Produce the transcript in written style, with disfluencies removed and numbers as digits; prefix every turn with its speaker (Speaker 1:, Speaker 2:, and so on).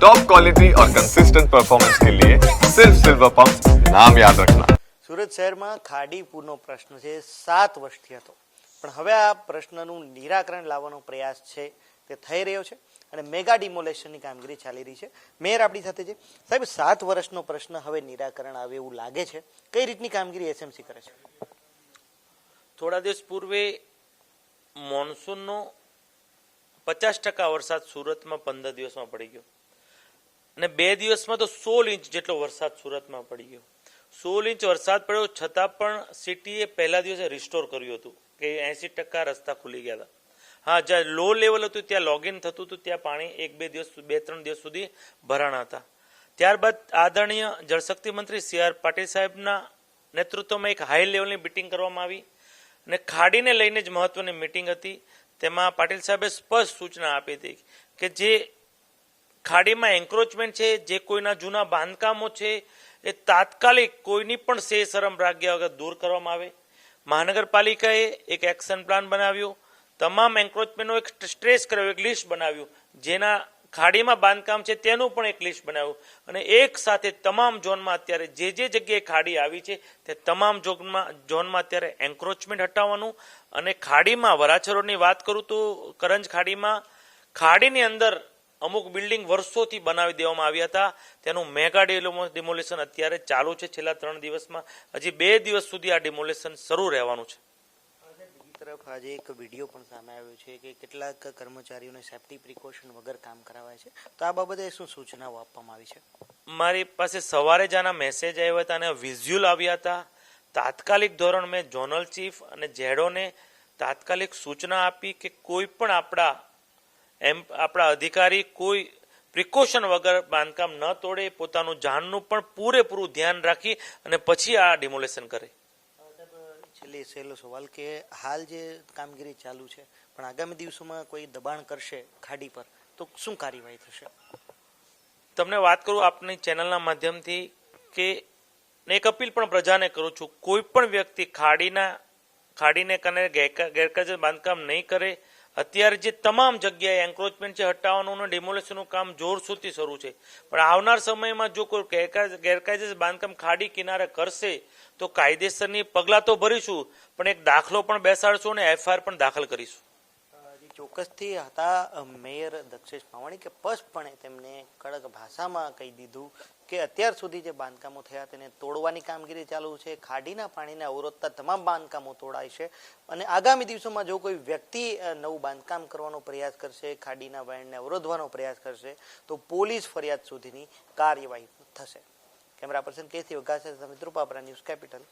Speaker 1: Top quality और consistent performance के लिए सिर्फ सिल्वर पंप नाम याद रखना।
Speaker 2: સુરત શહેરમાં ખાડીપુરનો પ્રશ્ન છે 7 વર્ષથી હતો, પણ હવે આ પ્રશ્નનું નિરાકરણ લાવવાનો પ્રયાસ છે તે થઈ રહ્યો છે અને મેગા ડિમોલેશનની કામગીરી ચાલી રહી છે. મેયર આપણી સાથે છે. સાહેબ, 7 વર્ષનો પ્રશ્ન હવે નિરાકરણ આવે એવું લાગે છે. કઈ રીતની કામગીરી એસએમસી કરે છે?
Speaker 3: થોડા દિવસ પૂર્વે મોન્સૂનનો 50% વરસાદ સુરતમાં 15 દિવસમાં પડી ગયો અને 2 દિવસમાં તો 16 ઇંચ જેટલો વરસાદ સુરતમાં પડી ગયો. 16 ઇંચ વરસાદ પડ્યો છતાં પણ સિટીએ પહેલા દિવસે રિસ્ટોર કર્યું હતું કે 80% રસ્તા ખુલી ગયા હતા. હા, જ્યાં લો લેવલ હતું ત્યાં લોગિન થતું હતું, ત્યાં પાણી 2-3 દિવસ સુધી ભરાણા હતા. ત્યારબાદ આદરણીય જળશક્તિ મંત્રી CR પાટીલ સાહેબના નેતૃત્વમાં એક હાઈ લેવલની મિટિંગ કરવામાં આવી અને ખાડીને લઈને જ મહત્વની મિટિંગ હતી. તેમાં પાટીલ સાહેબે સ્પષ્ટ સૂચના આપી હતી કે જે ખાડીમાં એન્ક્રોચમેન્ટ છે, જે કોઈના જૂના બાંધકામો છે, એ તાત્કાલિક કોઈની પણ સે શરમ રાખ્યા વગર દૂર કરવામાં આવે. મહાનગરપાલિકાએ એક એક્શન પ્લાન બનાવ્યો, તમામ એન્ક્રોચમેન્ટનો એક સ્ટ્રેસ કર્યો, એક લિસ્ટ બનાવ્યું, જેના ખાડીમાં બાંધકામ છે તેનું પણ એક લિસ્ટ બનાવ્યું અને એક સાથે તમામ ઝોનમાં અત્યારે જે જગ્યાએ ખાડી આવી છે તે તમામ ઝોનમાં અત્યારે એન્ક્રોચમેન્ટ હટાવવાનું અને ખાડીમાં વરાછરોની વાત કરું તો કરંજ ખાડીની અંદર અમુક બિલ્ડિંગ વર્ષોથી બનાવી દેવામાં આવ્યા હતા, તેનું મેગા ડિમોલેશન અત્યારે ચાલુ છે. છેલ્લા 3 દિવસમાં હજી 2 દિવસ સુધી આ ડિમોલેશન શરૂ રહેવાનું છે.
Speaker 2: બીજી તરફ આજે એક વિડીયો પણ સામે આવ્યો છે કે કેટલાક કર્મચારીઓને સેફ્ટી પ્રિકોશન વગર કામ કરાવાય છે, તો આ બાબતે શું સૂચનાઓ આપવામાં આવી છે?
Speaker 3: મારી પાસે સવારે જ આના મેસેજ આવ્યા હતા અને વિઝ્યુઅલ આવ્યા હતા. તાત્કાલિક ધોરણ મેં ઝોનલ ચીફ અને જેડોને તાત્કાલિક સૂચના આપી કે કોઈ પણ આપણા અધિકારી કોઈ પ્રિકોશન વગર બાંધકામ ન તોડે, પોતાનું જાનનું પણ પૂરેપૂરું ધ્યાન રાખી અને પછી આ ડિમોલેશન કરે.
Speaker 2: છેલ્લે સહેલો સવાલ કે હાલ જે કામગીરી ચાલુ છે પણ આગામી દિવસોમાં કોઈ દબાણ કરશે ખાડી પર તો શું કાર્યવાહી થશે?
Speaker 3: તમને વાત કરું આપની ચેનલના માધ્યમથી કે એક અપીલ પણ પ્રજાને કરું છું, કોઈ પણ વ્યક્તિ ખાડીને કને ગેરકાયદેસર બાંધકામ નહીં કરે. અત્યારે જે તમામ જગ્યાએ એન્ક્રોચમેન્ટ છે હટાવવાનું અને ડિમોલેશનનું કામ જોરશોરથી શરૂ છે, પણ આવનાર સમયમાં જો કોઈ ગેરકાયદેસર બાંધકામ ખાડી કિનારે કરશે તો કાયદેસરની પગલાં તો ભરીશું, પણ એક દાખલો પણ બેસાડશું અને FIR પણ દાખલ કરીશું.
Speaker 2: ચોક્કસથી હતા મેયર દક્ષેશ માવાણી કે સ્પષ્ટપણે તેમને કડક ભાષામાં કહી દીધું કે અત્યાર સુધી જે બાંધકામો થયા તેને તોડવાની કામગીરી ચાલુ છે. ખાડીના પાણીને અવરોધતા તમામ બાંધકામો તોડાય છે અને આગામી દિવસોમાં જો કોઈ વ્યક્તિ નવું બાંધકામ કરવાનો પ્રયાસ કરશે, ખાડીના વહેણને અવરોધવાનો પ્રયાસ કરશે તો પોલીસ ફરિયાદ સુધીની કાર્યવાહી થશે. કેમેરા પર્સન કેસી વઘાસિયા સાથે મિત્રો પાપરા, ન્યૂઝ કેપિટલ,